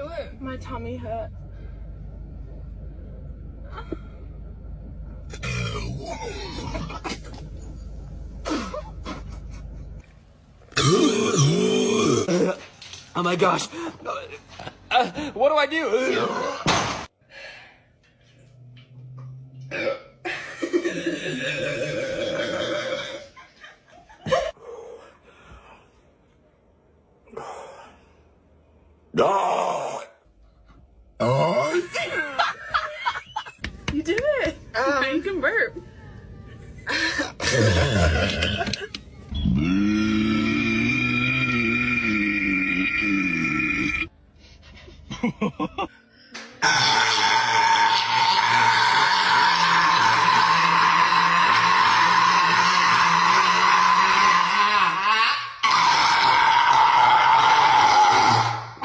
Do it. My tummy hurt. Oh my gosh. What do I do? You did it. Now you can burp.